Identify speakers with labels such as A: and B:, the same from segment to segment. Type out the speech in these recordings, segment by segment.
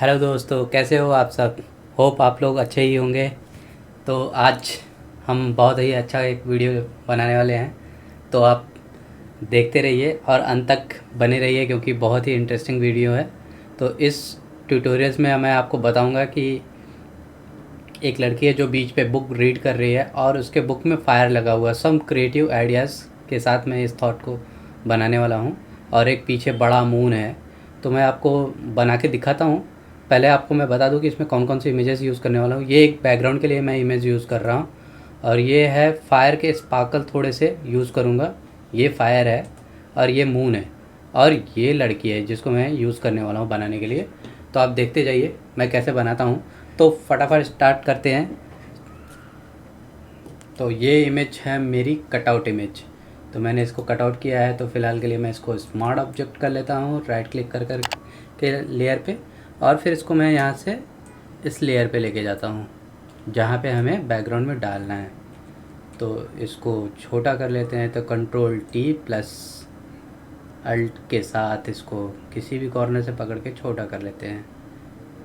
A: Hello दोस्तों, कैसे हो आप सब। होप आप लोग अच्छे ही होंगे। तो आज हम बहुत ही अच्छा एक वीडियो बनाने वाले हैं, तो आप देखते रहिए और अंत तक बने रहिए क्योंकि बहुत ही इंटरेस्टिंग वीडियो है। तो इस ट्यूटोरियल्स में मैं आपको बताऊंगा कि एक लड़की है जो बीच पे बुक रीड कर रही है और उसके बुक में फ़ायर लगा हुआ है। सम क्रिएटिव आइडियाज़ के साथ मैं इस थॉट को बनाने वाला हूँ। और एक पीछे बड़ा मून है, तो मैं आपको बना के दिखाता हूँ। पहले आपको मैं बता दूँ कि इसमें कौन कौन सी इमेजेस यूज़ करने वाला हूँ। ये एक बैकग्राउंड के लिए मैं इमेज यूज़ कर रहा हूँ और ये है फायर के स्पार्कल थोड़े से यूज़ करूँगा। ये फायर है और ये मून है और ये लड़की है जिसको मैं यूज़ करने वाला हूँ बनाने के लिए। तो आप देखते जाइए मैं कैसे बनाता हूँ। तो फटाफट स्टार्ट करते हैं। तो ये इमेज है मेरी कटआउट इमेज, तो मैंने इसको कटआउट किया है। तो फ़िलहाल के लिए मैं इसको स्मार्ट ऑब्जेक्ट कर लेता हूँ, राइट क्लिक कर कर के लेयर पे, और फिर इसको मैं यहाँ से इस लेयर पे लेके जाता हूँ जहाँ पे हमें बैकग्राउंड में डालना है। तो इसको छोटा कर लेते हैं, तो कंट्रोल टी प्लस अल्ट के साथ इसको किसी भी कॉर्नर से पकड़ के छोटा कर लेते हैं।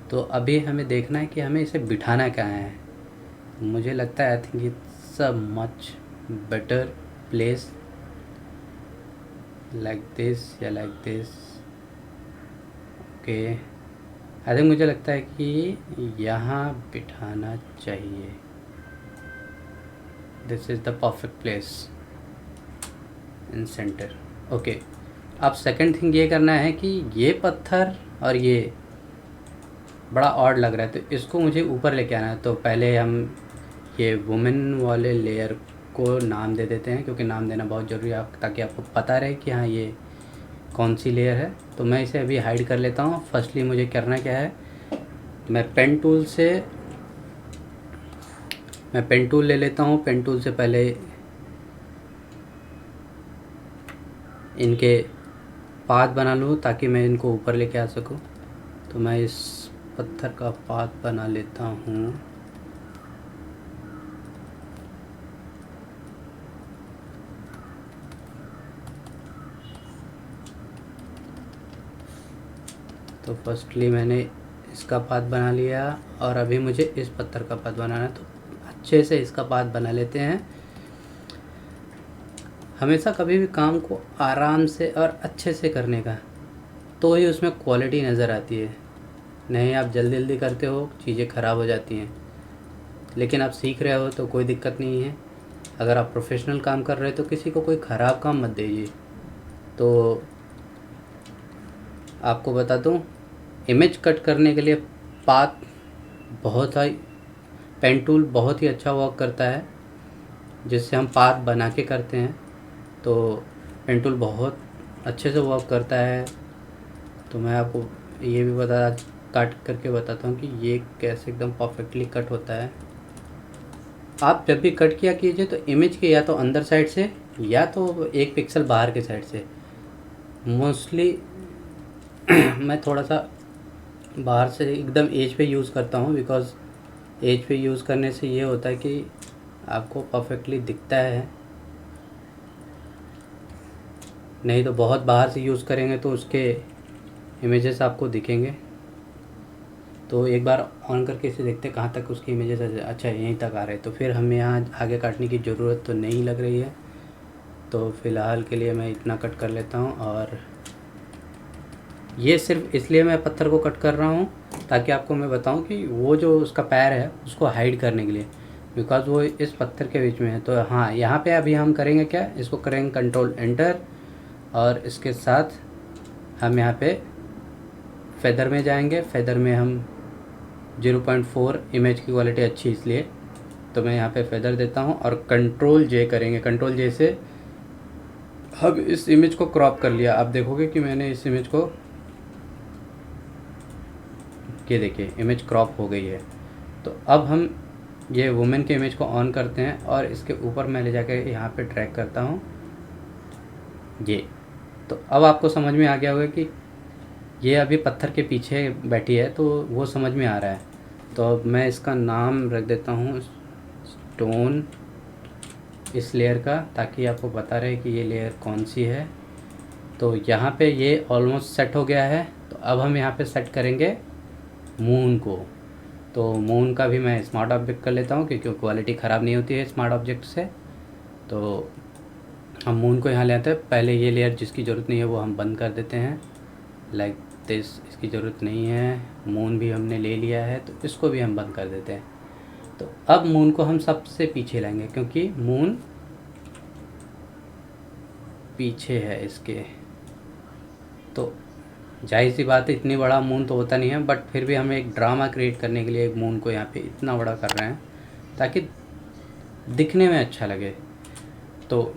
A: तो अभी हमें देखना है कि हमें इसे बिठाना क्या है। मुझे लगता है I think it's a much better place like this या like this. Okay, I think मुझे लगता है कि यहाँ बिठाना चाहिए। This is the perfect place in centre. Okay, अब सेकंड थिंग ये करना है कि ये पत्थर और ये बड़ा ऑड लग रहा है, तो इसको मुझे ऊपर लेके आना है। तो पहले हम ये वुमेन वाले लेयर को नाम दे देते हैं, क्योंकि नाम देना बहुत ज़रूरी है ताकि आपको पता रहे कि हाँ ये कौन सी लेयर है। तो मैं इसे अभी हाइड कर लेता हूँ। फर्स्टली मुझे करना क्या है, मैं पेन टूल ले लेता हूँ। पेन टूल से पहले इनके पाथ बना लूँ ताकि मैं इनको ऊपर लेके आ सकूँ। तो मैं इस पत्थर का पाथ बना लेता हूँ। तो फर्स्टली मैंने इसका पाथ बना लिया और अभी मुझे इस पत्थर का पाथ बनाना है। तो अच्छे से इसका पाथ बना लेते हैं। हमेशा कभी भी काम को आराम से और अच्छे से करने का, तो ही उसमें क्वालिटी नज़र आती है। नहीं आप जल्दी जल्दी करते हो, चीज़ें ख़राब हो जाती हैं। लेकिन आप सीख रहे हो तो कोई दिक्कत नहीं है। अगर आप प्रोफेशनल काम कर रहे हो तो किसी को कोई ख़राब काम मत दीजिए। तो आपको बता दूँ, इमेज कट करने के लिए पाथ बहुत ही पेन टूल बहुत ही अच्छा वर्क करता है, जिससे हम पाथ बना के करते हैं। तो पेन टूल बहुत अच्छे से वर्क करता है। तो मैं आपको ये भी काट करके बताता हूँ कि ये कैसे एकदम परफेक्टली कट होता है। आप जब भी कट किया कीजिए तो इमेज के या तो अंदर साइड से या तो एक पिक्सल बाहर के साइड से। मोस्टली मैं थोड़ा सा बाहर से एकदम एज पे यूज़ करता हूँ, बिकॉज़ एज पे यूज़ करने से ये होता है कि आपको परफेक्टली दिखता है। नहीं तो बहुत बाहर से यूज़ करेंगे तो उसके इमेजेस आपको दिखेंगे। तो एक बार ऑन करके इसे देखते हैं कहाँ तक उसकी इमेजेस। अच्छा यहीं तक आ रहे हैं, तो फिर हमें यहाँ आगे काटने की ज़रूरत तो नहीं लग रही है। तो फ़िलहाल के लिए मैं इतना कट कर लेता हूँ। और ये सिर्फ इसलिए मैं पत्थर को कट कर रहा हूँ ताकि आपको मैं बताऊँ कि वो जो उसका पैर है उसको हाइड करने के लिए, बिकॉज़ वो इस पत्थर के बीच में है। तो हाँ, यहाँ पे अभी हम करेंगे क्या, इसको करेंगे कंट्रोल एंटर और इसके साथ हम यहाँ पे फेदर में जाएंगे। फेदर में हम 0.4, इमेज की क्वालिटी अच्छी इसलिए, तो मैं यहाँ पे फेदर देता हूँ और कंट्रोल जे करेंगे। कंट्रोल जे से अब इस इमेज को क्रॉप कर लिया। आप देखोगे कि मैंने इस इमेज को, ये देखिए इमेज क्रॉप हो गई है। तो अब हम ये वुमेन के इमेज को ऑन करते हैं और इसके ऊपर मैं ले जाके यहाँ पे ड्रैग करता हूँ ये। तो अब आपको समझ में आ गया होगा कि ये अभी पत्थर के पीछे बैठी है, तो वो समझ में आ रहा है। तो अब मैं इसका नाम रख देता हूँ स्टोन इस लेयर का, ताकि आपको पता रहे कि ये लेयर कौन सी है। तो यहाँ पे ये ऑलमोस्ट सेट हो गया है। तो अब हम यहाँ पे सेट करेंगे मून को। तो मून का भी मैं स्मार्ट ऑब्जेक्ट कर लेता हूँ क्योंकि क्वालिटी ख़राब नहीं होती है स्मार्ट ऑब्जेक्ट से। तो हम मून को यहाँ ले आते हैं। पहले ये लेयर जिसकी ज़रूरत नहीं है वो हम बंद कर देते हैं, लाइक दिस। इसकी ज़रूरत नहीं है। मून भी हमने ले लिया है तो इसको भी हम बंद कर देते हैं। तो अब मून को हम सबसे पीछे लाएंगे क्योंकि मून पीछे है इसके। तो जाहिर सी बात है इतनी बड़ा मून तो होता नहीं है, बट फिर भी हम एक ड्रामा क्रिएट करने के लिए एक मून को यहाँ पे इतना बड़ा कर रहे हैं ताकि दिखने में अच्छा लगे। तो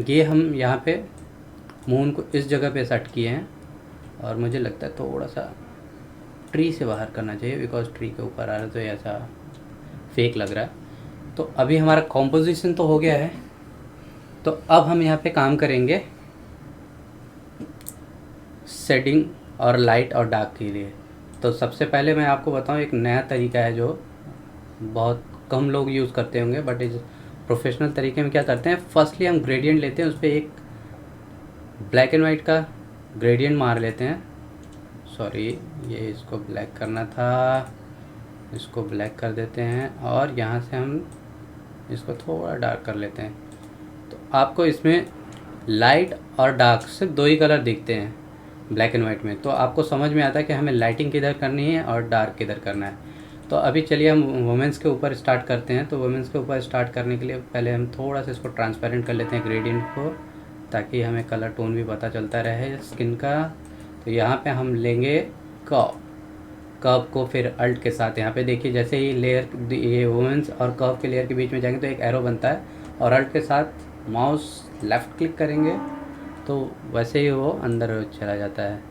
A: ये हम यहाँ पे मून को इस जगह पे सेट किए हैं और मुझे लगता है थोड़ा सा ट्री से बाहर करना चाहिए बिकॉज ट्री के ऊपर आ रहा है तो ऐसा फेक लग रहा है। तो अभी हमारा कॉम्पोजिशन तो हो गया है। तो अब हम यहाँ पे काम करेंगे शेडिंग और लाइट और डार्क के लिए। तो सबसे पहले मैं आपको बताऊँ, एक नया तरीका है जो बहुत कम लोग यूज़ करते होंगे, बट इस प्रोफेशनल तरीके में क्या करते हैं, फर्स्टली हम ग्रेडियंट लेते हैं, उस पर एक ब्लैक एंड वाइट का ग्रेडियंट मार लेते हैं। सॉरी, ये इसको ब्लैक करना था, इसको ब्लैक कर देते हैं और यहाँ से हम इसको थोड़ा डार्क कर लेते हैं। तो आपको इसमें लाइट और डार्क सिर्फ दो ही कलर दिखते हैं ब्लैक एंड वाइट में। तो आपको समझ में आता है कि हमें लाइटिंग किधर करनी है और डार्क किधर करना है। तो अभी चलिए हम वुमेंस के ऊपर स्टार्ट करते हैं। तो वुमेंस के ऊपर स्टार्ट करने के लिए पहले हम थोड़ा सा इसको ट्रांसपेरेंट कर लेते हैं ग्रेडियंट को, ताकि हमें कलर टोन भी पता चलता रहे स्किन का। तो यहाँ पे हम लेंगे कर्व को, फिर अल्ट के साथ यहाँ पे देखिए जैसे ही लेयर ये वुमेंस और कर्व के लेयर के बीच में जाएंगे तो एक एरो बनता है और अल्ट के साथ माउस लेफ़्ट क्लिक करेंगे तो वैसे ही वो अंदर चला जाता है।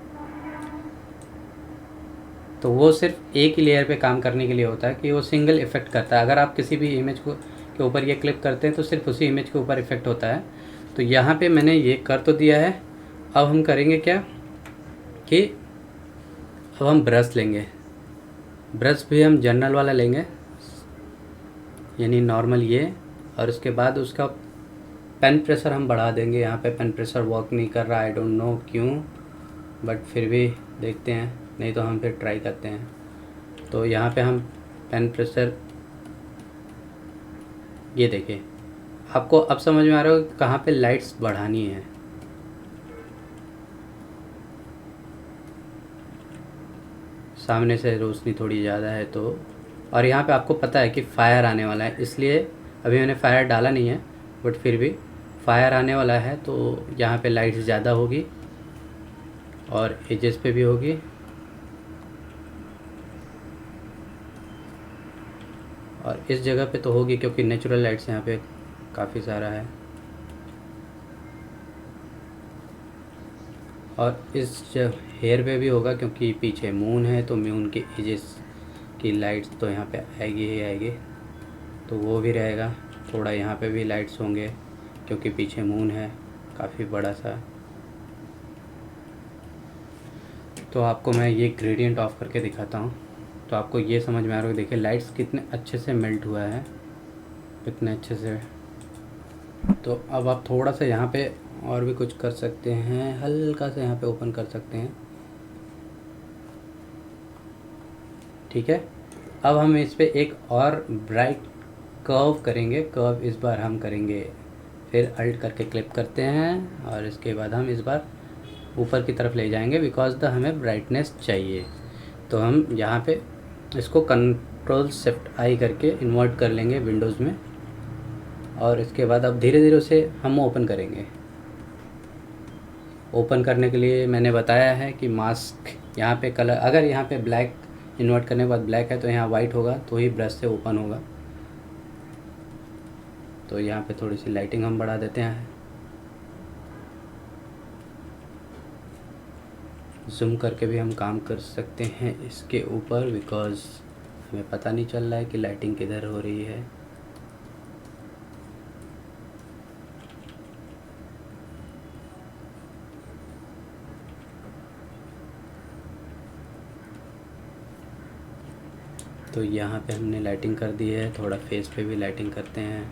A: तो वो सिर्फ एक ही लेयर पे काम करने के लिए होता है कि वो सिंगल इफ़ेक्ट करता है। अगर आप किसी भी इमेज को के ऊपर ये क्लिक करते हैं तो सिर्फ उसी इमेज के ऊपर इफ़ेक्ट होता है। तो यहाँ पे मैंने ये कर तो दिया है। अब हम करेंगे क्या कि अब हम ब्रश लेंगे। ब्रश भी हम जनरल वाला लेंगे, यानी नॉर्मल ये, और उसके बाद उसका पेन प्रेशर हम बढ़ा देंगे। यहाँ पे पेन प्रेशर वर्क नहीं कर रहा, आई डोंट नो क्यों, बट फिर भी देखते हैं, नहीं तो हम फिर ट्राई करते हैं। तो यहाँ पे हम पेन प्रेशर, ये देखिए आपको अब समझ में आ रहा है कहाँ पे लाइट्स बढ़ानी है। सामने से रोशनी थोड़ी ज़्यादा है तो, और यहाँ पे आपको पता है कि फायर आने वाला है, इसलिए अभी मैंने फायर डाला नहीं है, बट फिर भी फायर आने वाला है तो यहाँ पे लाइट्स ज़्यादा होगी और एजेस पे भी होगी। और इस जगह पे तो होगी क्योंकि नेचुरल लाइट्स यहाँ पे काफ़ी सारा है। और इस हेयर पे भी होगा क्योंकि पीछे मून है तो मून के एजेस की लाइट्स तो यहाँ पे आएगी ही आएगी, तो वो भी रहेगा। थोड़ा यहाँ पे भी लाइट्स होंगे क्योंकि पीछे मून है काफ़ी बड़ा सा। तो आपको मैं ये ग्रेडियंट ऑफ करके दिखाता हूँ तो आपको ये समझ में आ रहा है। देखिए लाइट्स कितने अच्छे से मेल्ट हुआ है, कितने अच्छे से। तो अब आप थोड़ा सा यहाँ पे और भी कुछ कर सकते हैं, हल्का सा यहाँ पे ओपन कर सकते हैं, ठीक है। अब हम इस पे एक और ब्राइट कर्व करेंगे। कर्व इस बार हम करेंगे, फिर अल्ट करके क्लिप करते हैं और इसके बाद हम इस बार ऊपर की तरफ ले जाएंगे बिकॉज द हमें ब्राइटनेस चाहिए। तो हम यहाँ पे इसको कंट्रोल शिफ्ट आई करके इन्वर्ट कर लेंगे विंडोज़ में, और इसके बाद अब धीरे धीरे उसे हम ओपन करेंगे। ओपन करने के लिए मैंने बताया है कि मास्क यहाँ पे कलर, अगर यहाँ पे ब्लैक इन्वर्ट करने के बाद ब्लैक है तो यहाँ वाइट होगा तो ही ब्रश से ओपन होगा। तो यहाँ पे थोड़ी सी लाइटिंग हम बढ़ा देते हैं, जूम करके भी हम काम कर सकते हैं इसके ऊपर बिकॉज़ हमें पता नहीं चल रहा है कि लाइटिंग किधर हो रही है। तो यहाँ पे हमने लाइटिंग कर दी है, थोड़ा फेस पे भी लाइटिंग करते हैं।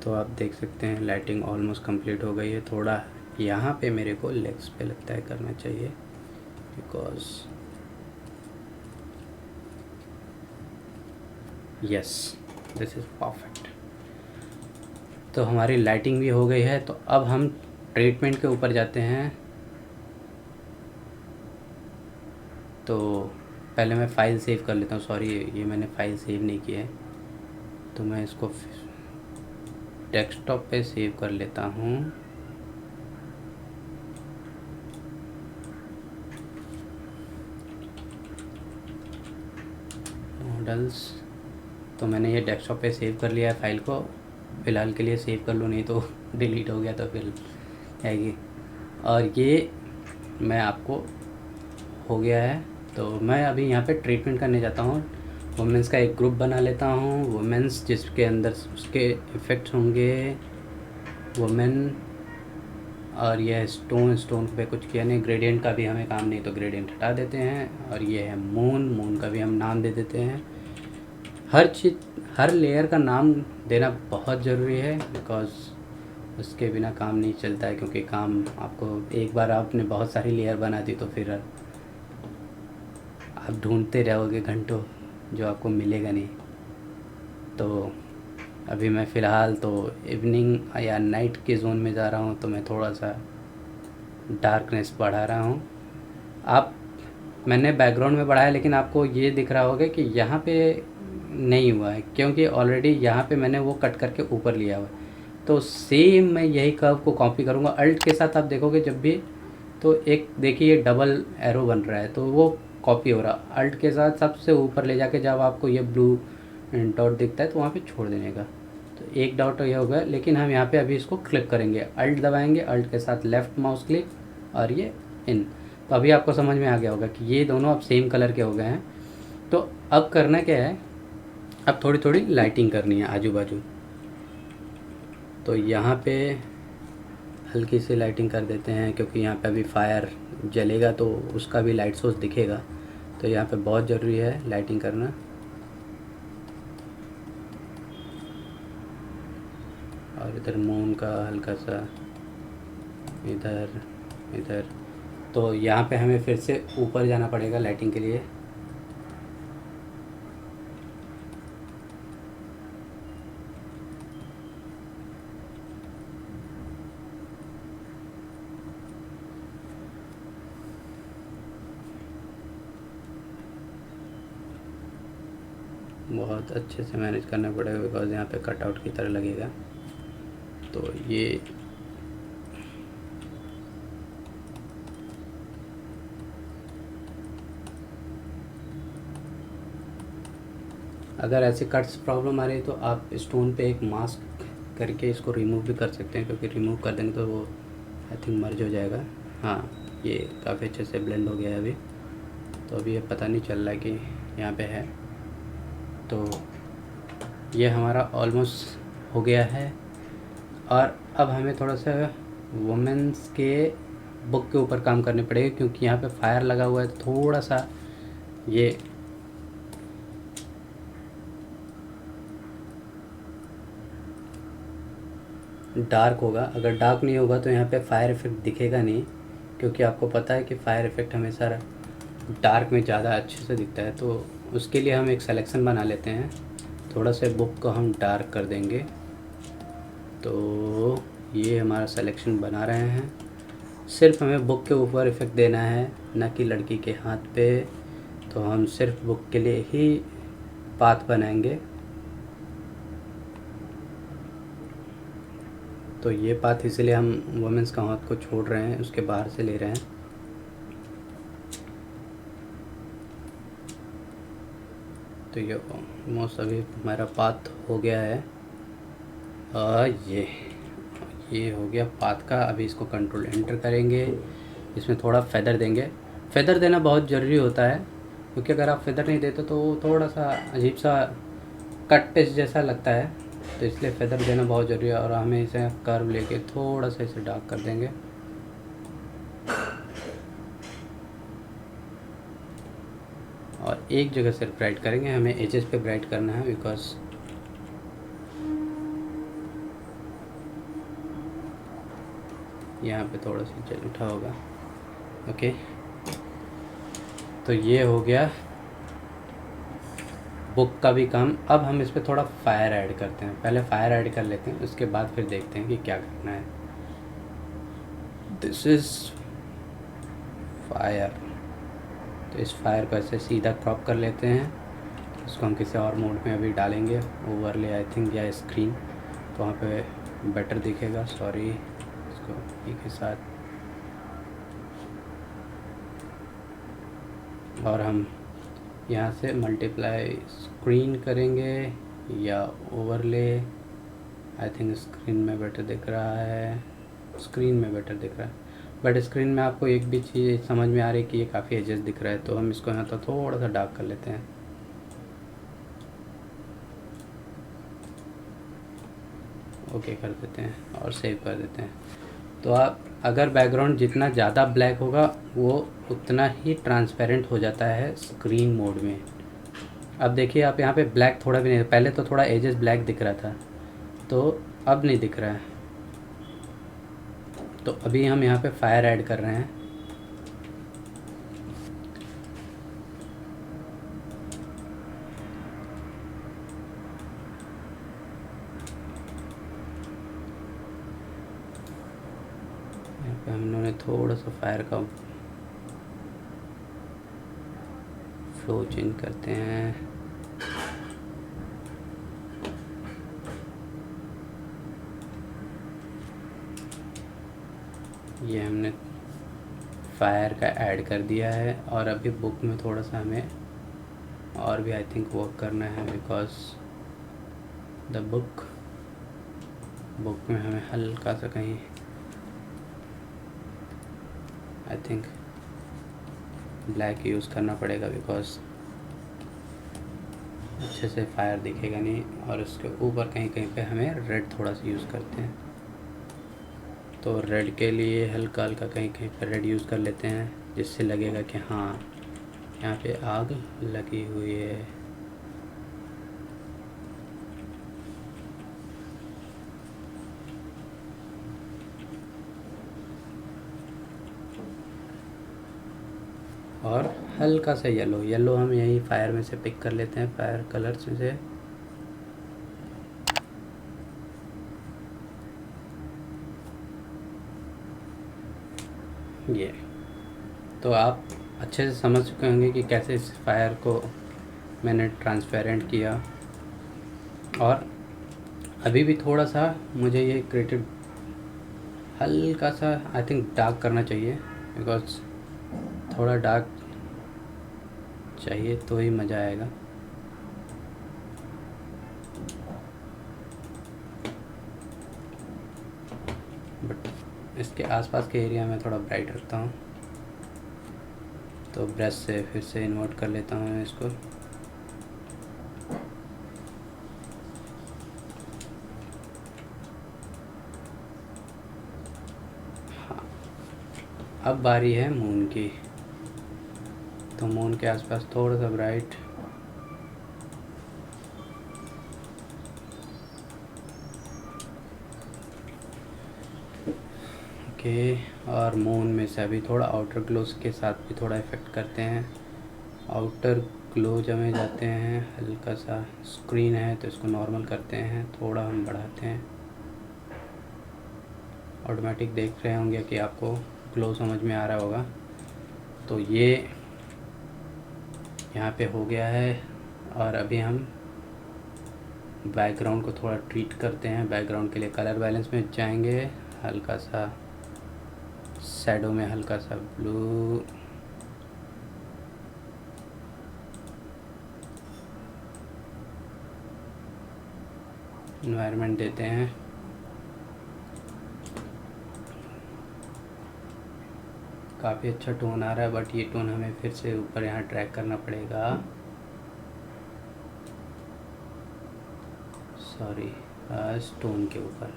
A: तो आप देख सकते हैं लाइटिंग ऑलमोस्ट कंप्लीट हो गई है। थोड़ा यहाँ पे मेरे को लेग्स पे लगता है करना चाहिए, because yes this is perfect. तो हमारी लाइटिंग भी हो गई है, तो अब हम ट्रीटमेंट के ऊपर जाते हैं। तो पहले मैं फ़ाइल सेव कर लेता हूँ, सॉरी ये मैंने फ़ाइल सेव नहीं की है, तो मैं इसको डेस्कटॉप पे सेव कर लेता हूँ। मॉडल्स, तो मैंने ये डेस्कटॉप पे सेव कर लिया है फाइल को, फ़िलहाल के लिए सेव कर लो, नहीं तो डिलीट हो गया तो फिर आएगी। और ये मैं आपको हो गया है, तो मैं अभी यहाँ पे ट्रीटमेंट करने जाता हूँ। वुमेंस का एक ग्रुप बना लेता हूँ, वुमेंस जिसके अंदर उसके इफ़ेक्ट्स होंगे वुमेन, और यह स्टोन पे कुछ किया नहीं, ग्रेडियंट का भी हमें काम नहीं तो ग्रेडियंट हटा देते हैं। और ये है मून का भी हम नाम दे देते हैं। हर चीज़, हर लेयर का नाम देना बहुत ज़रूरी है, बिकॉज़ उसके बिना काम नहीं चलता है, क्योंकि काम आपको एक बार आपने बहुत सारी लेयर बना दी तो फिर आप ढूंढते रहोगे घंटों, जो आपको मिलेगा नहीं। तो अभी मैं फ़िलहाल तो इवनिंग या नाइट के जोन में जा रहा हूँ, तो मैं थोड़ा सा डार्कनेस बढ़ा रहा हूँ। आप, मैंने बैकग्राउंड में बढ़ाया, लेकिन आपको ये दिख रहा होगा कि यहाँ पे नहीं हुआ है, क्योंकि ऑलरेडी यहाँ पे मैंने वो कट करके ऊपर लिया हुआ है। तो सेम मैं यही कर्व को कॉपी करूँगा अल्ट के साथ। आप देखोगे जब भी, तो एक देखिए डबल एरो बन रहा है, तो वो कॉपी हो रहा। अल्ट के साथ सबसे ऊपर ले जाके जब आपको ये ब्लू डॉट दिखता है तो वहाँ पे छोड़ देने का, तो एक डॉट ये हो गया। लेकिन हम यहाँ पे अभी इसको क्लिक करेंगे, अल्ट दबाएंगे, अल्ट के साथ लेफ़्ट माउस क्लिक और ये इन। तो अभी आपको समझ में आ गया होगा कि ये दोनों अब सेम कलर के हो गए हैं। तो अब करना क्या है, अब थोड़ी थोड़ी लाइटिंग करनी है आजू बाजू। तो यहाँ पे हल्की सी लाइटिंग कर देते हैं, क्योंकि यहाँ पे अभी फायर जलेगा तो उसका भी लाइट सोर्स दिखेगा, तो यहाँ पे बहुत ज़रूरी है लाइटिंग करना। और इधर मून का हल्का सा इधर इधर, तो यहाँ पे हमें फिर से ऊपर जाना पड़ेगा लाइटिंग के लिए। बहुत अच्छे से मैनेज करना पड़ेगा, बिकॉज यहाँ पे कटआउट की तरह लगेगा। तो ये अगर ऐसे कट्स प्रॉब्लम आ रही है तो आप स्टोन पे एक मास्क करके इसको रिमूव भी कर सकते हैं, क्योंकि रिमूव कर देंगे तो वो आई थिंक मर्ज हो जाएगा। हाँ, ये काफ़ी अच्छे से ब्लेंड हो गया है अभी, तो अभी ये पता नहीं चल रहा है कि यहाँ पे है। तो ये हमारा ऑलमोस्ट हो गया है। और अब हमें थोड़ा सा वुमेंस के बुक के ऊपर काम करने पड़ेगा, क्योंकि यहाँ पे फायर लगा हुआ है, तो थोड़ा सा ये डार्क होगा। अगर डार्क नहीं होगा तो यहाँ पे फायर इफ़ेक्ट दिखेगा नहीं, क्योंकि आपको पता है कि फायर इफ़ेक्ट हमेशा डार्क में ज़्यादा अच्छे से दिखता है। तो उसके लिए हम एक सिलेक्शन बना लेते हैं, थोड़ा सा बुक को हम डार्क कर देंगे। तो ये हमारा सिलेक्शन बना रहे हैं। सिर्फ हमें बुक के ऊपर इफ़ेक्ट देना है, ना कि लड़की के हाथ पे। तो हम सिर्फ बुक के लिए ही पाथ बनाएंगे। तो ये पाथ इसलिए हम वुमेंस का हाथ को छोड़ रहे हैं, उसके बाहर से ले रहे हैं। तो ये ऑलमोस्ट अभी हमारा पाथ हो गया है। ये हो गया पाथ का। अभी इसको कंट्रोल एंटर करेंगे, इसमें थोड़ा फेदर देंगे। फेदर देना बहुत ज़रूरी होता है, क्योंकि अगर आप फेदर नहीं देते तो थोड़ा सा अजीब सा कट टेस्ट जैसा लगता है, तो इसलिए फेदर देना बहुत ज़रूरी है। और हमें इसे कर्व लेके थोड़ा सा इसे डार्क कर देंगे। और एक जगह सिर्फ ब्राइट करेंगे, हमें एजेस पे ब्राइट करना है, बिकॉज यहाँ पे थोड़ा सा जल उठा होगा। ओके, तो ये हो गया बुक का भी काम। अब हम इस पर थोड़ा फायर ऐड करते हैं। पहले फायर ऐड कर लेते हैं, उसके बाद फिर देखते हैं कि क्या करना है। This is fire. तो इस फायर को ऐसे सीधा क्रॉप कर लेते हैं। इसको हम किसी और मोड में अभी डालेंगे, ओवरले आई थिंक, या स्क्रीन, तो वहाँ पे बेटर दिखेगा। सॉरी, इसको एक के साथ, और हम यहाँ से मल्टीप्लाई स्क्रीन करेंगे या ओवरले। आई थिंक स्क्रीन में बेटर दिख रहा है, स्क्रीन में बेटर दिख रहा है। बट स्क्रीन में आपको एक भी चीज़ समझ में आ रही है कि ये काफ़ी एजेस दिख रहा है, तो हम इसको यहाँ तो थोड़ा सा डार्क कर लेते हैं। ओके कर देते हैं और सेव कर देते हैं। तो आप अगर बैकग्राउंड जितना ज़्यादा ब्लैक होगा वो उतना ही ट्रांसपेरेंट हो जाता है स्क्रीन मोड में। अब देखिए आप यहाँ पे ब्लैक थोड़ा भी नहीं, पहले तो थोड़ा एजेस ब्लैक दिख रहा था, तो अब नहीं दिख रहा है। तो अभी हम यहाँ पे फायर ऐड कर रहे हैं। यहाँ पे हम लोगों ने थोड़ा सा फायर का फ्लो चेंज करते हैं। ये हमने फायर का ऐड कर दिया है, और अभी बुक में थोड़ा सा हमें और भी आई थिंक वर्क करना है, बिकॉज द बुक में हमें हल्का सा कहीं आई थिंक ब्लैक यूज़ करना पड़ेगा, बिकॉज अच्छे से फायर दिखेगा नहीं। और उसके ऊपर कहीं कहीं पे हमें रेड थोड़ा सा यूज़ करते हैं। तो रेड के लिए हल्का हल्का कहीं कहीं पर रेड यूज़ कर लेते हैं, जिससे लगेगा कि हाँ यहाँ पे आग लगी हुई है। और हल्का सा येलो हम यही फायर में से पिक कर लेते हैं, फायर कलर्स में से। ये तो आप अच्छे से समझ चुके होंगे कि कैसे इस फायर को मैंने ट्रांसपेरेंट किया। और अभी भी थोड़ा सा मुझे ये क्रिएटिव हल्का सा आई थिंक डार्क करना चाहिए, बिकॉज थोड़ा डार्क चाहिए तो ही मज़ा आएगा। बट इसके आसपास के एरिया में थोड़ा ब्राइट रखता हूँ। तो ब्रश से फिर से इन्वर्ट कर लेता हूँ मैं इसको। हाँ, अब बारी है मून की। तो मून के आसपास थोड़ा सा ब्राइट, ओके। और मून में से अभी थोड़ा आउटर ग्लो के साथ भी थोड़ा इफ़ेक्ट करते हैं। आउटर ग्लो जब में जाते हैं, हल्का सा स्क्रीन है तो इसको नॉर्मल करते हैं, थोड़ा हम बढ़ाते हैं। ऑटोमेटिक देख रहे होंगे कि आपको ग्लो समझ में आ रहा होगा। तो ये यहाँ पे हो गया है। और अभी हम बैकग्राउंड को थोड़ा ट्रीट करते हैं। बैकग्राउंड के लिए कलर बैलेंस में जाएंगे, हल्का सा शैडो में हल्का सा ब्लू, एनवायरनमेंट देते हैं। काफ़ी अच्छा टोन आ रहा है, बट ये टोन हमें फिर से ऊपर यहाँ ट्रैक करना पड़ेगा। सॉरी, स्टोन के ऊपर,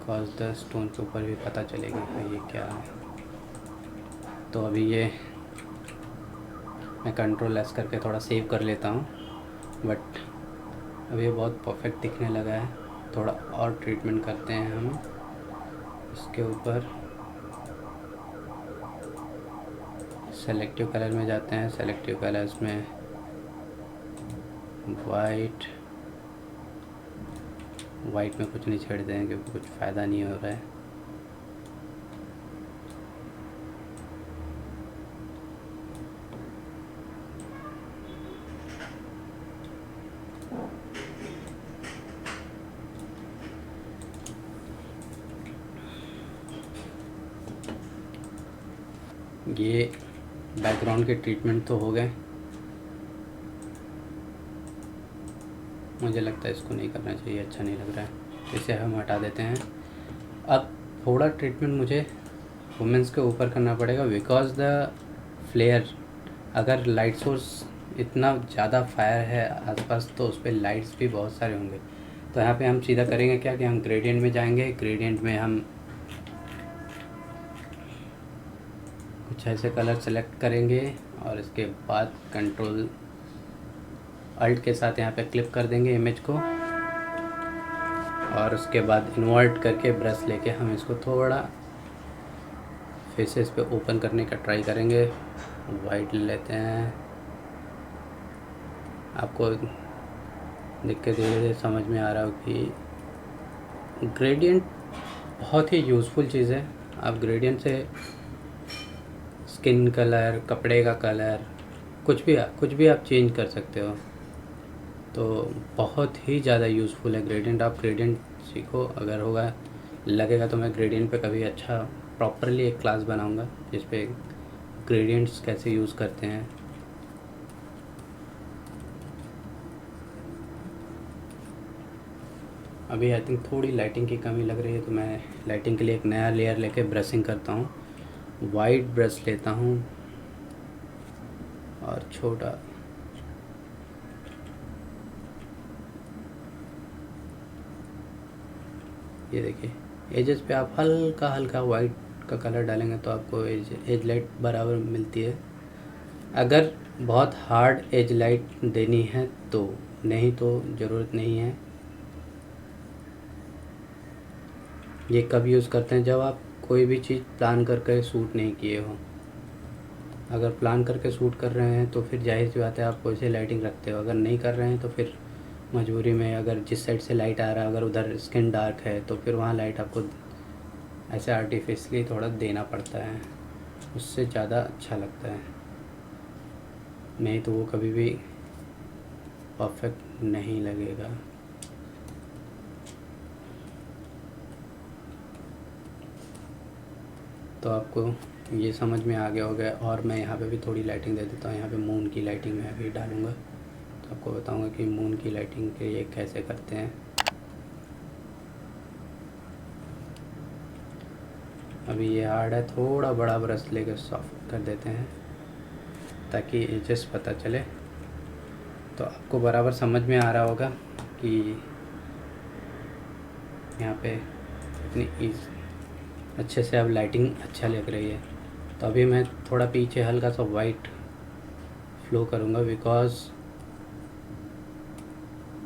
A: कॉज द स्टोन के ऊपर भी पता चलेगा कि ये क्या है। तो अभी ये मैं कंट्रोल एस करके थोड़ा सेव कर लेता हूँ, बट अभी ये बहुत परफेक्ट दिखने लगा है। थोड़ा और ट्रीटमेंट करते हैं हम इसके ऊपर सेलेक्टिव कलर में जाते हैं। सेलेक्टिव कलर्स में वाइट में कुछ नहीं छेड़ते हैं क्योंकि कुछ फ़ायदा नहीं हो रहा है। ये बैकग्राउंड के ट्रीटमेंट तो हो गए। मुझे लगता है इसको नहीं करना चाहिए, अच्छा नहीं लग रहा है, इसे हम हटा देते हैं। अब थोड़ा ट्रीटमेंट मुझे वुमेंस के ऊपर करना पड़ेगा बिकॉज द फ्लेयर, अगर लाइट सोर्स इतना ज़्यादा फायर है आसपास तो उस पर लाइट्स भी बहुत सारे होंगे। तो यहाँ पे हम सीधा करेंगे क्या कि हम ग्रेडियंट में जाएंगे। ग्रेडियंट में हम कुछ ऐसे कलर सेलेक्ट करेंगे और इसके बाद कंट्रोल अल्ट के साथ यहाँ पे क्लिक कर देंगे इमेज को, और उसके बाद इन्वर्ट करके ब्रश लेके हम इसको थोड़ा फेसेस पे ओपन करने का ट्राई करेंगे। वाइट ले लेते हैं। आपको देख के धीरे धीरे समझ में आ रहा हो कि ग्रेडियंट बहुत ही यूज़फुल चीज़ है। आप ग्रेडियंट से स्किन कलर, कपड़े का कलर, कुछ भी आप चेंज कर सकते हो। तो बहुत ही ज़्यादा यूज़फुल है ग्रेडियंट। आप ग्रेडियंट सीखो, अगर होगा लगेगा तो मैं ग्रेडियंट पे कभी अच्छा प्रॉपरली एक क्लास बनाऊंगा जिस पे ग्रेडियंट्स कैसे यूज़ करते हैं। अभी आई थिंक थोड़ी लाइटिंग की कमी लग रही है तो मैं लाइटिंग के लिए एक नया लेयर लेके ब्रशिंग करता हूँ। वाइट ब्रश लेता हूँ और छोटा ये देखिए एजेस पे आप हल्का हल्का वाइट का कलर डालेंगे तो आपको एज लाइट बराबर मिलती है। अगर बहुत हार्ड एज लाइट देनी है तो, नहीं तो ज़रूरत नहीं है। ये कब यूज़ करते हैं? जब आप कोई भी चीज़ प्लान करके शूट नहीं किए हो। अगर प्लान करके शूट कर रहे हैं तो फिर जाहिर सी बात है आप वैसे लाइटिंग रखते हो। अगर नहीं कर रहे हैं तो फिर मजबूरी में, अगर जिस साइड से लाइट आ रहा है अगर उधर स्किन डार्क है तो फिर वहाँ लाइट आपको ऐसे आर्टिफिशियली थोड़ा देना पड़ता है, उससे ज़्यादा अच्छा लगता है। नहीं तो वो कभी भी परफेक्ट नहीं लगेगा। तो आपको ये समझ में आ गया होगा। और मैं यहाँ पे भी थोड़ी लाइटिंग दे देता हूँ। यहाँ पे मून की लाइटिंग मैं अभी डालूँगा तो आपको बताऊँगा कि मून की लाइटिंग के ये कैसे करते हैं। अभी ये हार्ड है, थोड़ा बड़ा ब्रश लेकर सॉफ्ट कर देते हैं ताकि एजेस पता चले। तो आपको बराबर समझ में आ रहा होगा कि यहाँ पे इतनी अच्छे से अब लाइटिंग अच्छा लग रही है। तो अभी मैं थोड़ा पीछे हल्का सा वाइट फ्लो करूँगा बिकॉज़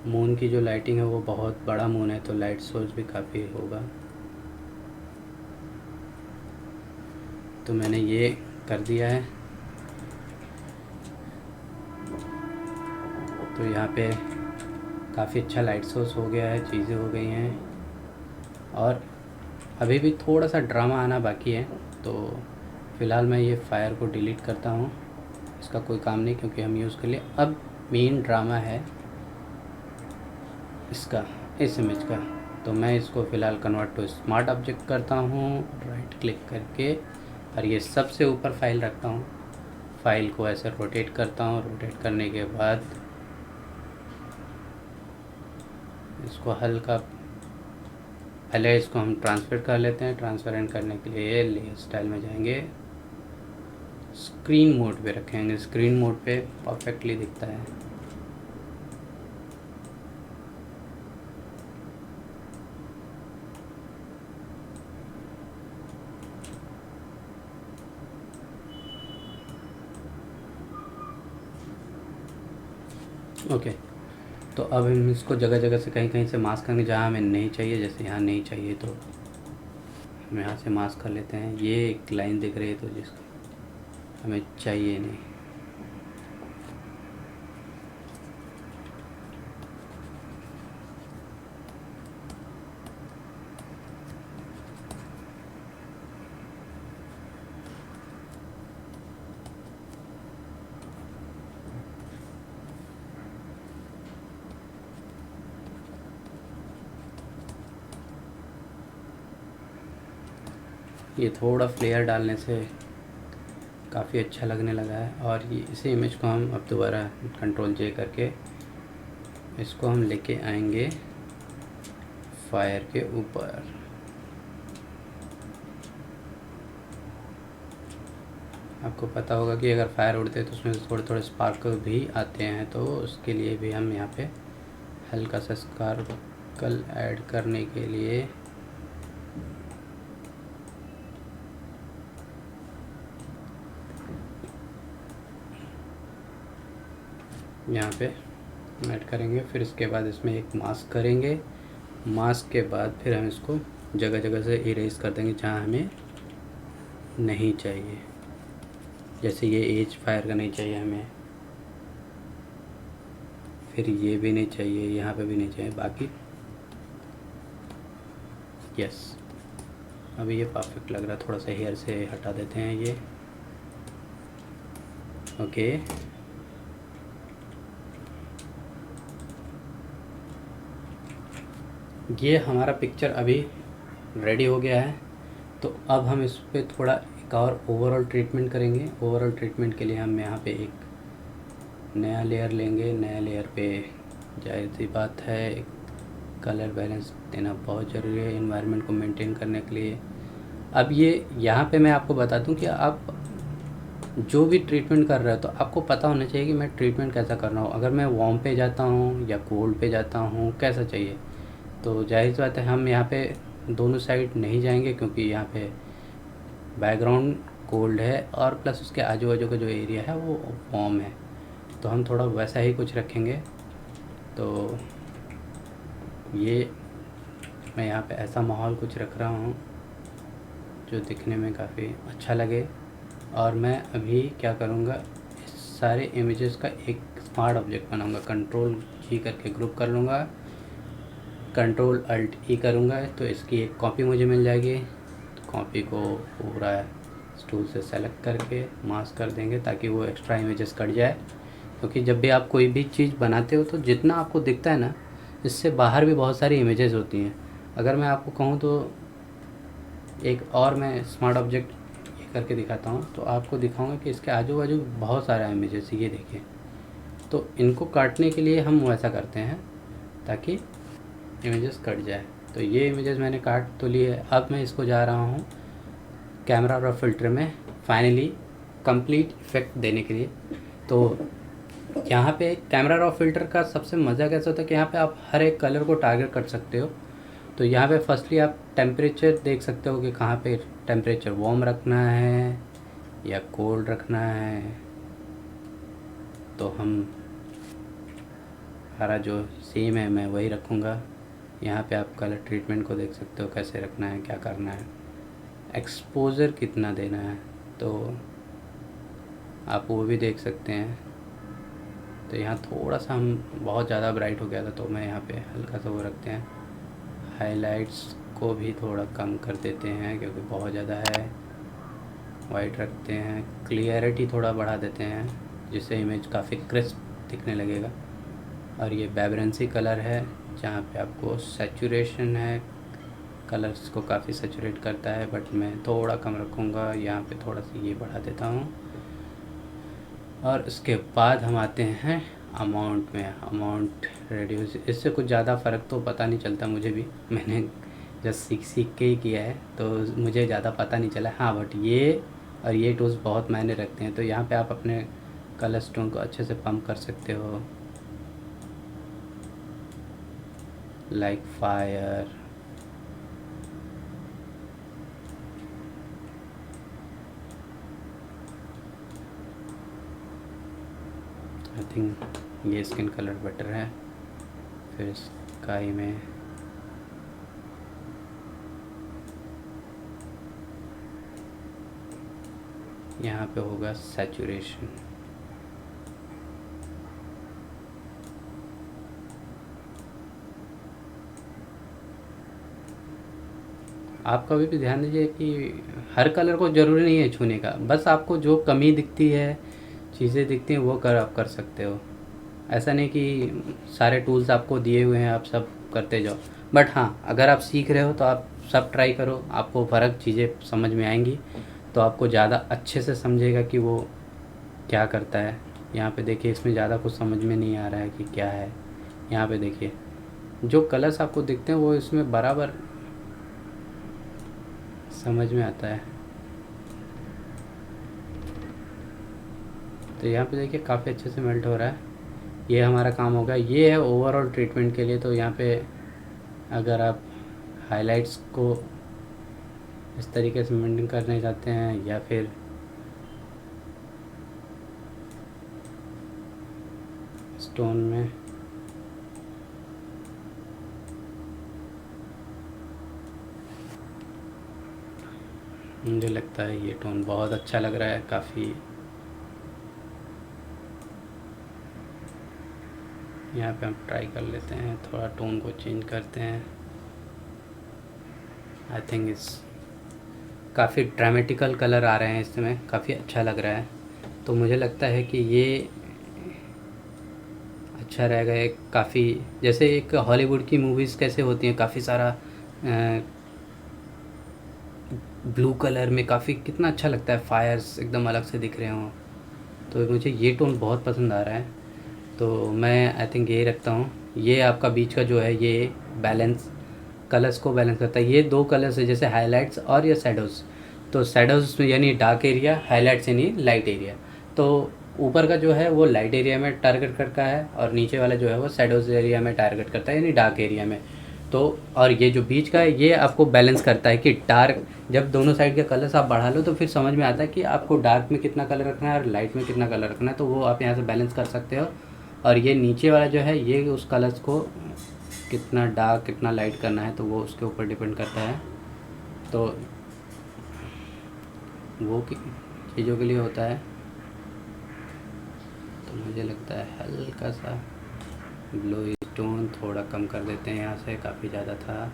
A: मून की जो लाइटिंग है वो बहुत बड़ा मून है तो लाइट सोर्स भी काफ़ी होगा। तो मैंने ये कर दिया है। तो यहाँ पे काफ़ी अच्छा लाइट सोर्स हो गया है, चीज़ें हो गई हैं। और अभी भी थोड़ा सा ड्रामा आना बाकी है तो फ़िलहाल मैं ये फायर को डिलीट करता हूँ। इसका कोई काम नहीं क्योंकि हम यूज़ कर लिए। अब मेन ड्रामा है इसका, इस इमेज का। तो मैं इसको फ़िलहाल कन्वर्ट टू स्मार्ट ऑब्जेक्ट करता हूँ राइट क्लिक करके, और ये सबसे ऊपर फाइल रखता हूँ। फाइल को ऐसे रोटेट करता हूँ। रोटेट करने के बाद इसको हल्का, पहले इसको हम ट्रांसफर कर लेते हैं। ट्रांसपेरेंट करने के लिए लेयर स्टाइल में जाएंगे, स्क्रीन मोड पे रखेंगे। स्क्रीन मोड पे परफेक्टली दिखता है। ओके तो अब हम इसको जगह जगह से कहीं कहीं से मास्क करेंगे जहाँ हमें नहीं चाहिए। जैसे यहाँ नहीं चाहिए तो हम यहाँ से मास्क कर लेते हैं। ये एक लाइन दिख रही है तो जिसको हमें चाहिए नहीं। ये थोड़ा फ्लेयर डालने से काफ़ी अच्छा लगने लगा है। और ये इसी इमेज को हम अब दोबारा कंट्रोल जे करके इसको हम लेके आएंगे फायर के ऊपर। आपको पता होगा कि अगर फायर उड़ते हैं तो उसमें थोड़े थोड़े स्पार्कल भी आते हैं, तो उसके लिए भी हम यहाँ पे हल्का सा स्पार्कल ऐड करने के लिए यहाँ पे ऐड करेंगे। फिर इसके बाद इसमें एक मास्क करेंगे। मास्क के बाद फिर हम इसको जगह जगह से इरेज कर देंगे जहाँ हमें नहीं चाहिए। जैसे ये एज फायर का नहीं चाहिए हमें, फिर ये भी नहीं चाहिए, यहाँ पे भी नहीं चाहिए, बाकी यस अभी ये परफेक्ट लग रहा है। थोड़ा सा हेयर से हटा देते हैं ये। ओके, ये हमारा पिक्चर अभी रेडी हो गया है। तो अब हम इस पर थोड़ा एक और ओवरऑल ट्रीटमेंट करेंगे। ओवरऑल ट्रीटमेंट के लिए हम यहाँ पे एक नया लेयर लेंगे। नया लेयर पे जाहिर सी बात है कलर बैलेंस देना बहुत ज़रूरी है इन्वायरमेंट को मेंटेन करने के लिए। अब ये यहाँ पे मैं आपको बता दूँ कि आप जो भी ट्रीटमेंट कर रहे हो तो आपको पता होना चाहिए कि मैं ट्रीटमेंट कैसा कर रहा हूँ। अगर मैं वार्म पे जाता हूँ या कोल्ड पे जाता हूँ, कैसा चाहिए। तो जाहिर सी बात है हम यहाँ पे दोनों साइड नहीं जाएंगे, क्योंकि यहाँ पे बैकग्राउंड कोल्ड है और प्लस उसके आजू बाजू का जो एरिया है वो वार्म है। तो हम थोड़ा वैसा ही कुछ रखेंगे। तो ये मैं यहाँ पे ऐसा माहौल कुछ रख रहा हूँ जो दिखने में काफ़ी अच्छा लगे। और मैं अभी क्या करूँगा, इस सारे इमेजेस का एक स्मार्ट ऑब्जेक्ट बनाऊँगा। कंट्रोल जी करके ग्रुप कर लूँगा, कंट्रोल अल्ट ई करूँगा तो इसकी एक कॉपी मुझे मिल जाएगी। तो कॉपी को पूरा टूल से सेलेक्ट करके मास्क कर देंगे ताकि वो एक्स्ट्रा इमेजेस कट जाए। क्योंकि जब भी आप कोई भी चीज़ बनाते हो तो जितना आपको दिखता है ना, इससे बाहर भी बहुत सारी इमेजेस होती हैं। अगर मैं आपको कहूँ तो एक और मैं स्मार्ट ऑब्जेक्ट ये करके दिखाता हूँ, तो आपको दिखाऊंगा कि इसके आजू बाजू बहुत सारा इमेजेस, ये देखिए। तो इनको काटने के लिए हम वैसा करते हैं ताकि इमेजेस कट जाए। तो ये इमेजेस मैंने काट तो लिए। अब मैं इसको जा रहा हूँ कैमरा रॉ फिल्टर में फाइनली कंप्लीट इफेक्ट देने के लिए। तो यहाँ पे कैमरा रॉ फिल्टर का सबसे मज़ा कैसा होता है कि यहाँ पे आप हर एक कलर को टारगेट कर सकते हो। तो यहाँ पे फर्स्टली आप टेम्परेचर देख सकते हो कि कहाँ पे टेम्परेचर वार्म रखना है या कोल्ड रखना है। तो हम हमारा जो सेम है मैं वही रखूँगा। यहाँ पे आप कलर ट्रीटमेंट को देख सकते हो कैसे रखना है, क्या करना है, एक्सपोज़र कितना देना है, तो आप वो भी देख सकते हैं। तो यहाँ थोड़ा सा हम बहुत ज़्यादा ब्राइट हो गया था तो मैं यहाँ पे हल्का सा वो रखते हैं। हाइलाइट्स को भी थोड़ा कम कर देते हैं क्योंकि बहुत ज़्यादा है। वाइट रखते हैं, क्लियरिटी थोड़ा बढ़ा देते हैं जिससे इमेज काफ़ी क्रिस्प दिखने लगेगा। और ये वाइब्रेंसी कलर है जहाँ पे आपको सैचुरेशन है, कलर्स को काफ़ी सैचुरेट करता है, बट मैं थोड़ा कम रखूँगा। यहाँ पे थोड़ा सा ये बढ़ा देता हूँ। और उसके बाद हम आते हैं अमाउंट में। अमाउंट रेड्यूस, इससे कुछ ज़्यादा फ़र्क तो पता नहीं चलता मुझे भी, मैंने जस्ट सीख के ही किया है तो मुझे ज़्यादा पता नहीं चला। हाँ बट ये और ये टूल्स बहुत मायने रखते हैं। तो यहाँ पे आप अपने कलर स्टोन को अच्छे से पंप कर सकते हो, लाइक फायर। आई थिंक ये स्किन कलर बेटर है। फिर स्काई में यहाँ पे होगा सैचुरेशन। आप कभी भी ध्यान दीजिए कि हर कलर को ज़रूरी नहीं है छूने का, बस आपको जो कमी दिखती है, चीज़ें दिखती हैं, वो आप कर सकते हो। ऐसा नहीं कि सारे टूल्स आपको दिए हुए हैं आप सब करते जाओ। बट हाँ, अगर आप सीख रहे हो तो आप सब ट्राई करो, आपको फ़र्क चीज़ें समझ में आएंगी, तो आपको ज़्यादा अच्छे से समझेगा कि वो क्या करता है। यहाँ पे देखिए, इसमें ज़्यादा कुछ समझ में नहीं आ रहा है कि क्या है। यहाँ पे देखिए, जो कलर्स आपको दिखते हैं वो इसमें बराबर समझ में आता है। तो यहाँ पे देखिए काफ़ी अच्छे से मेल्ट हो रहा है। ये हमारा काम होगा, ये है ओवरऑल ट्रीटमेंट के लिए। तो यहाँ पे अगर आप हाइलाइट्स को इस तरीके से मेंटेन करने चाहते हैं, या फिर स्टोन में मुझे लगता है ये टोन बहुत अच्छा लग रहा है, काफ़ी। यहाँ पे हम ट्राई कर लेते हैं, थोड़ा टोन को चेंज करते हैं। आई थिंक इस काफ़ी ड्रामेटिकल कलर आ रहे हैं इसमें, काफ़ी अच्छा लग रहा है। तो मुझे लगता है कि ये अच्छा रहेगा। एक काफ़ी जैसे एक हॉलीवुड की मूवीज़ कैसे होती हैं, काफ़ी सारा ब्लू कलर में काफ़ी कितना अच्छा लगता है, फायर्स एकदम अलग से दिख रहे हों। तो मुझे ये टोन बहुत पसंद आ रहा है, तो मैं आई थिंक यही रखता हूँ। ये आपका बीच का जो है, ये बैलेंस कलर्स को बैलेंस करता है। ये दो कलर्स है, जैसे हाइलाइट्स और या शैडोज़। तो शैडोज़ में यानी डार्क एरिया, हाइलाइट्स यानी लाइट एरिया। तो ऊपर का जो है वो लाइट एरिया में टारगेट करता है, और नीचे वाला जो है वो शैडोज़ एरिया में टारगेट करता है, यानी डार्क एरिया में। तो और ये जो बीच का है, ये आपको बैलेंस करता है कि डार्क, जब दोनों साइड के कलर्स आप बढ़ा लो तो फिर समझ में आता है कि आपको डार्क में कितना कलर रखना है और लाइट में कितना कलर रखना है। तो वो आप यहाँ से बैलेंस कर सकते हो। और ये नीचे वाला जो है, ये उस कलर्स को कितना डार्क कितना लाइट करना है, तो वो उसके ऊपर डिपेंड करता है। तो वो चीज़ों के लिए होता है। तो मुझे लगता है हल्का सा ब्लू टोन थोड़ा कम कर देते हैं यहाँ से, काफ़ी ज़्यादा था।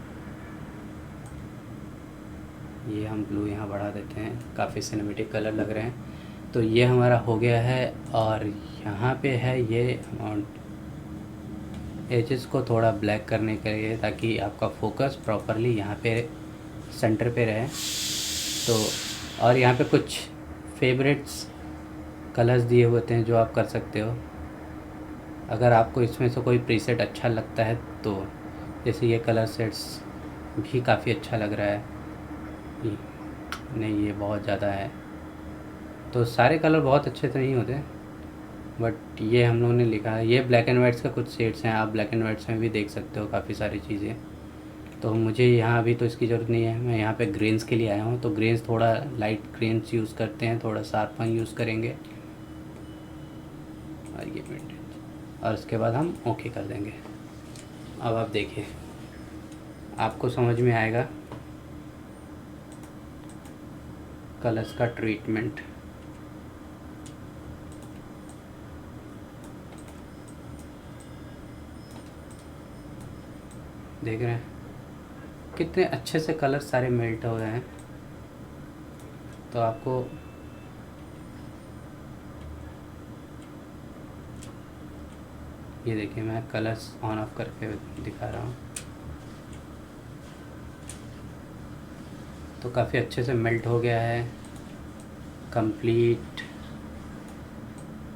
A: ये हम ब्लू यहाँ बढ़ा देते हैं, काफ़ी सिनेमेटिक कलर लग रहे हैं। तो ये हमारा हो गया है। और यहाँ पे है ये एजेस को थोड़ा ब्लैक करने के लिए, ताकि आपका फोकस प्रॉपरली यहाँ पे सेंटर पे रहे। तो और यहाँ पे कुछ फेवरेट्स कलर्स दिए होते हैं जो आप कर सकते हो, अगर आपको इसमें से कोई प्रीसेट अच्छा लगता है तो। जैसे ये कलर सेट्स भी काफ़ी अच्छा लग रहा है। नहीं, ये बहुत ज़्यादा है। तो सारे कलर बहुत अच्छे से नहीं होते, बट ये हम लोगों ने लिखा है। ये ब्लैक एंड वाइट्स का कुछ शेड्स हैं, आप ब्लैक एंड वाइट्स में भी देख सकते हो काफ़ी सारी चीज़ें। तो मुझे यहाँ अभी तो इसकी ज़रूरत नहीं है, मैं यहाँ पे ग्रेन्स के लिए आया हूँ। तो ग्रेन्स थोड़ा लाइट ग्रेन्स यूज़ करते हैं, थोड़ा शार्प वन यूज़ करेंगे, और ये मेंटेन, और उसके बाद हम ओके कर देंगे। अब आप देखिए, आपको समझ में आएगा कलर्स का ट्रीटमेंट। देख रहे हैं कितने अच्छे से कलर सारे मेल्ट हो गए हैं। तो आपको ये देखिए, मैं कलर्स ऑन ऑफ करके दिखा रहा हूँ। तो काफ़ी अच्छे से मेल्ट हो गया है कंप्लीट।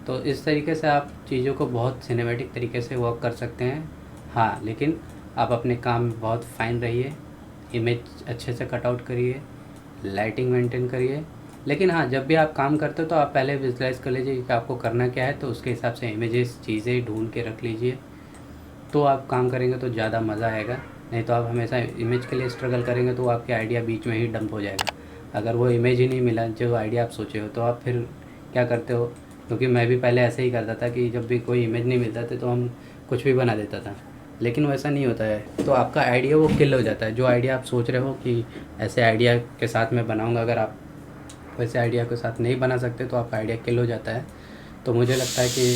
A: तो इस तरीके से आप चीज़ों को बहुत सिनेमैटिक तरीके से वर्क कर सकते हैं। हाँ, लेकिन आप अपने काम में बहुत फाइन रहिए, इमेज अच्छे से कट आउट करिए, लाइटिंग मेंटेन करिए। लेकिन हाँ, जब भी आप काम करते हो तो आप पहले विजुलाइज कर लीजिए कि आपको करना क्या है, तो उसके हिसाब से इमेजेस चीज़ें ढूंढ के रख लीजिए। तो आप काम करेंगे तो ज़्यादा मज़ा आएगा। नहीं तो आप हमेशा इमेज के लिए स्ट्रगल करेंगे तो आपके आइडिया बीच में ही डंप हो जाएगा। अगर वो इमेज ही नहीं मिला जो आइडिया आप सोचे हो, तो आप फिर क्या करते हो? क्योंकि मैं भी पहले ऐसे ही करता था कि जब भी कोई इमेज नहीं मिलता था तो हम कुछ भी बना देता था, लेकिन वैसा नहीं होता है। तो आपका आइडिया वो किल हो जाता है। जो आइडिया आप सोच रहे हो कि ऐसे आइडिया के साथ मैं बनाऊँगा, अगर आप वैसे आइडिया के साथ नहीं बना सकते तो आपका आइडिया किल हो जाता है। तो मुझे लगता है कि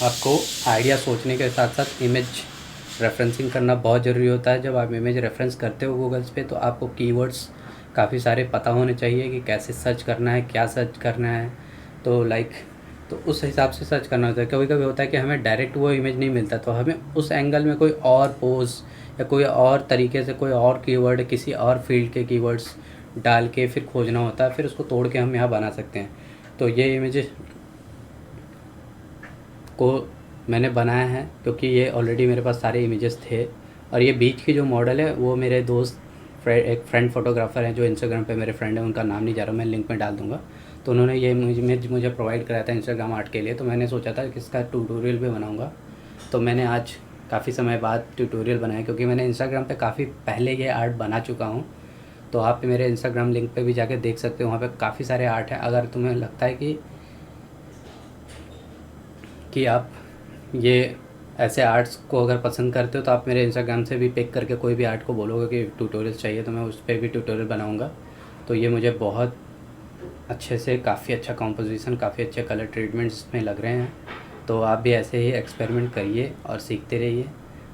A: आपको आइडिया सोचने के साथ साथ इमेज रेफरेंसिंग करना बहुत ज़रूरी होता है। जब आप इमेज रेफरेंस करते हो गूगल्स पे तो आपको कीवर्ड्स काफ़ी सारे पता होने चाहिए कि कैसे सर्च करना है, क्या सर्च करना है। तो उस हिसाब से सर्च करना होता है। कभी कभी होता है कि हमें डायरेक्ट वो इमेज नहीं मिलता, तो हमें उस एंगल में कोई और पोज या कोई और तरीके से कोई और कीवर्ड, किसी और फील्ड के कीवर्ड्स डाल के फिर खोजना होता है, फिर उसको तोड़ के हम यहाँ बना सकते हैं। तो ये इमेजेस को मैंने बनाया है क्योंकि ये ऑलरेडी मेरे पास सारे इमेजेस थे। और ये बीच की जो मॉडल है वो मेरे दोस्त एक फ्रेंड फोटोग्राफ़र हैं जो इंस्टाग्राम पे मेरे फ्रेंड हैं, उनका नाम नहीं जा रहा, मैं लिंक में डाल दूँगा। तो उन्होंने ये इमेज मुझे प्रोवाइड कराया था इंस्टाग्राम आर्ट के लिए। तो मैंने सोचा था कि इसका ट्यूटोरियल भी बनाऊँगा। तो मैंने आज काफ़ी समय बाद ट्यूटोरियल बनाया क्योंकि मैंने इंस्टाग्राम पे काफ़ी पहले ये आर्ट बना चुका हूँ। तो आप मेरे इंस्टाग्राम लिंक पे भी जाके देख सकते हो, वहाँ पे काफ़ी सारे आर्ट हैं। अगर तुम्हें लगता है कि आप ये ऐसे आर्ट्स को अगर पसंद करते हो तो आप मेरे इंस्टाग्राम से भी पिक करके कोई भी आर्ट को बोलोगे कि ट्यूटोरियल चाहिए तो मैं उस पर भी ट्यूटोरियल बनाऊँगा। तो ये मुझे बहुत अच्छे से, काफ़ी अच्छा कॉम्पोजिशन, काफ़ी अच्छे कलर ट्रीटमेंट्स में लग रहे हैं। तो आप भी ऐसे ही एक्सपेरिमेंट करिए और सीखते रहिए।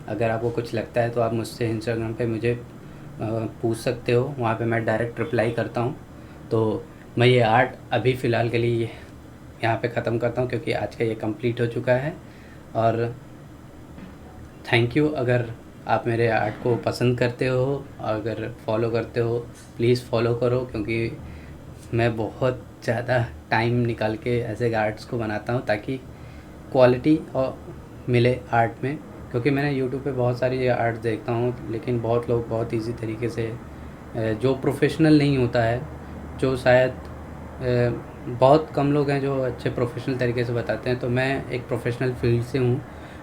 A: अगर आपको कुछ लगता है तो आप मुझसे इंस्टाग्राम पे मुझे पूछ सकते हो, वहाँ पे मैं डायरेक्ट रिप्लाई करता हूँ। तो मैं ये आर्ट अभी फ़िलहाल के लिए यहाँ पे ख़त्म करता हूँ क्योंकि आज का ये कंप्लीट हो चुका है। और थैंक यू। अगर आप मेरे आर्ट को पसंद करते हो, अगर फॉलो करते हो, प्लीज़ फॉलो करो क्योंकि मैं बहुत ज़्यादा टाइम निकाल के ऐसे आर्ट्स को बनाता हूँ ताकि क्वालिटी और मिले आर्ट में। क्योंकि मैंने यूट्यूब पे बहुत सारी आर्ट देखता हूँ लेकिन बहुत लोग बहुत इजी तरीके से, जो प्रोफेशनल नहीं होता है, जो शायद बहुत कम लोग हैं जो अच्छे प्रोफेशनल तरीके से बताते हैं। तो मैं एक प्रोफेशनल फील्ड से हूँ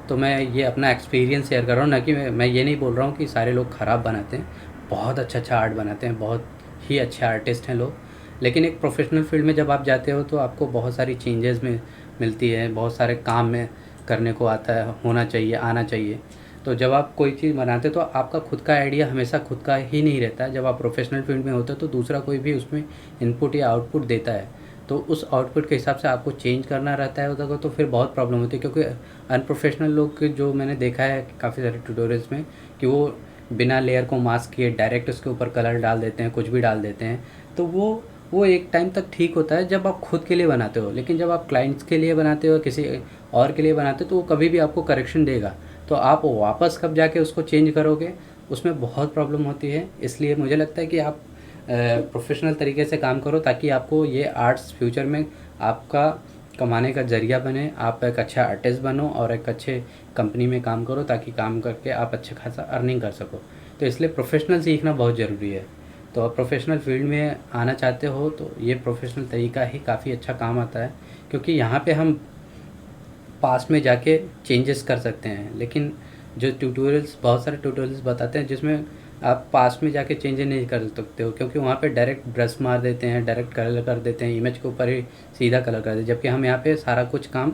A: तो मैं ये अपना एक्सपीरियंस शेयर कर रहा हूँ, ना कि मैं ये नहीं बोल रहा हूँ कि सारे लोग ख़राब बनाते हैं। बहुत अच्छा आर्ट बनाते हैं, बहुत ही अच्छे आर्टिस्ट हैं लोग। लेकिन एक प्रोफेशनल फील्ड में जब आप जाते हो तो आपको बहुत सारी चेंजेस में मिलती है, बहुत सारे काम में करने को आता है, होना चाहिए, आना चाहिए। तो जब आप कोई चीज़ बनाते हो तो आपका खुद का आइडिया हमेशा खुद का ही नहीं रहता है। जब आप प्रोफेशनल फील्ड में होते हो तो दूसरा कोई भी उसमें इनपुट या आउटपुट देता है, तो उस आउटपुट के हिसाब से आपको चेंज करना रहता है उधर को। तो फिर बहुत प्रॉब्लम होती है क्योंकि अनप्रोफेशनल लोग के जो मैंने देखा है काफ़ी सारे ट्यूटोरियल्स में कि वो बिना लेयर को मास्क किए डायरेक्ट उसके ऊपर कलर डाल देते हैं, कुछ भी डाल देते हैं। तो वो एक टाइम तक ठीक होता है जब आप खुद के लिए बनाते हो, लेकिन जब आप क्लाइंट्स के लिए बनाते हो, किसी और के लिए बनाते हो, तो वो कभी भी आपको करेक्शन देगा। तो आप वापस कब जाके उसको चेंज करोगे, उसमें बहुत प्रॉब्लम होती है। इसलिए मुझे लगता है कि आप प्रोफेशनल तरीके से काम करो ताकि आपको ये आर्ट्स फ्यूचर में आपका कमाने का ज़रिया बने, आप एक अच्छा आर्टिस्ट बनो और एक अच्छे कंपनी में काम करो ताकि काम करके आप अच्छे खासा अर्निंग कर सको। तो इसलिए प्रोफेशनल सीखना बहुत ज़रूरी है। तो आप प्रोफेशनल फील्ड में आना चाहते हो तो ये प्रोफेशनल तरीका ही काफ़ी अच्छा काम आता है क्योंकि यहाँ पे हम पास में जाके चेंजेस कर सकते हैं। लेकिन जो ट्यूटोरियल्स, बहुत सारे ट्यूटोरियल्स बताते हैं जिसमें आप पास में जाके चेंजेस नहीं कर सकते हो क्योंकि वहाँ पे डायरेक्ट ब्रश मार देते हैं, डायरेक्ट कलर कर देते हैं, इमेज के ऊपर ही सीधा कलर कर देते हैं। जबकि हम यहाँ पे सारा कुछ काम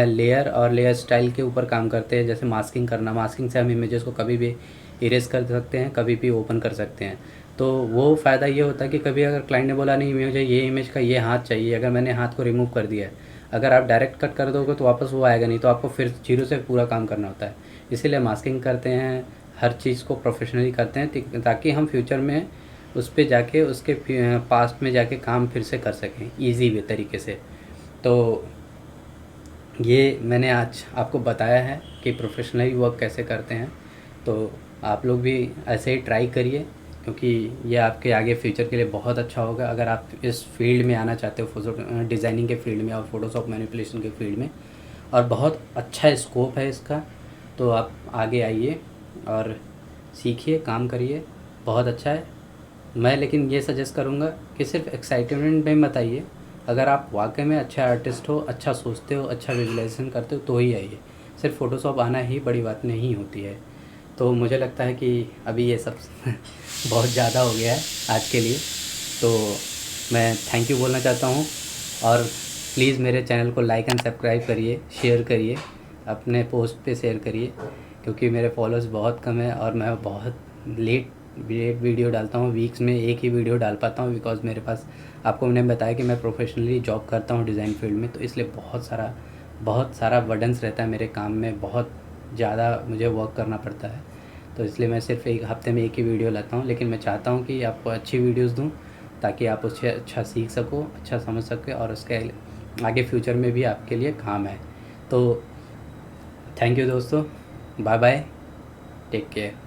A: लेयर और लेयर स्टाइल के ऊपर काम करते हैं। जैसे मास्किंग करना, मास्किंग से हम इमेजेस को कभी भी इरेज कर सकते हैं, कभी भी ओपन कर सकते हैं। तो वो फ़ायदा ये होता है कि कभी अगर क्लाइंट ने बोला नहीं मुझे ये इमेज का ये हाथ चाहिए, अगर मैंने हाथ को रिमूव कर दिया है, अगर आप डायरेक्ट कट कर दोगे तो वापस वो आएगा नहीं, तो आपको फिर जीरो से पूरा काम करना होता है। इसीलिए मास्किंग करते हैं, हर चीज़ को प्रोफेशनली करते हैं ताकि हम फ्यूचर में उस पर जाके उसके पास्ट में जाके काम फिर से कर सकें ईजी वे तरीके से। तो ये मैंने आज आपको बताया है कि प्रोफेशनली वर्क कैसे करते हैं। तो आप लोग भी ऐसे ही ट्राई करिए क्योंकि ये आपके आगे फ्यूचर के लिए बहुत अच्छा होगा। अगर आप इस फील्ड में आना चाहते हो, फोटो डिज़ाइनिंग के फील्ड में और फ़ोटोशॉप मैनिपुलेशन के फील्ड में, और बहुत अच्छा स्कोप है इसका, तो आप आगे आइए और सीखिए, काम करिए, बहुत अच्छा है। मैं लेकिन ये सजेस्ट करूँगा कि सिर्फ एक्साइटमेंट में मत आइए। अगर आप वाकई में अच्छा आर्टिस्ट हो, अच्छा सोचते हो, अच्छा विजुअलाइजेशन करते हो तो ही आइए। सिर्फ फ़ोटोशॉप आना ही बड़ी बात नहीं होती है। तो मुझे लगता है कि अभी ये सब बहुत ज़्यादा हो गया है आज के लिए। तो मैं थैंक यू बोलना चाहता हूँ और प्लीज़ मेरे चैनल को लाइक एंड सब्सक्राइब करिए, शेयर करिए, अपने पोस्ट पे शेयर करिए क्योंकि मेरे फॉलोअर्स बहुत कम है और मैं बहुत लेट एक वीडियो डालता हूँ, वीक्स में एक ही वीडियो डाल पाता हूँ, बिकॉज़ मेरे पास, आपको मैंने बताया कि मैं प्रोफेशनली जॉब करता हूँ डिज़ाइन फील्ड में, तो इसलिए बहुत सारा बर्डन्स रहता है मेरे काम में, बहुत ज़्यादा मुझे वर्क करना पड़ता है। तो इसलिए मैं सिर्फ एक हफ्ते में एक ही वीडियो लाता हूँ, लेकिन मैं चाहता हूँ कि आपको अच्छी वीडियोज़ दूँ ताकि आप उससे अच्छा सीख सको, अच्छा समझ सके और उसके आगे फ्यूचर में भी आपके लिए काम आए। तो थैंक यू दोस्तों, बाय बाय, टेक केयर।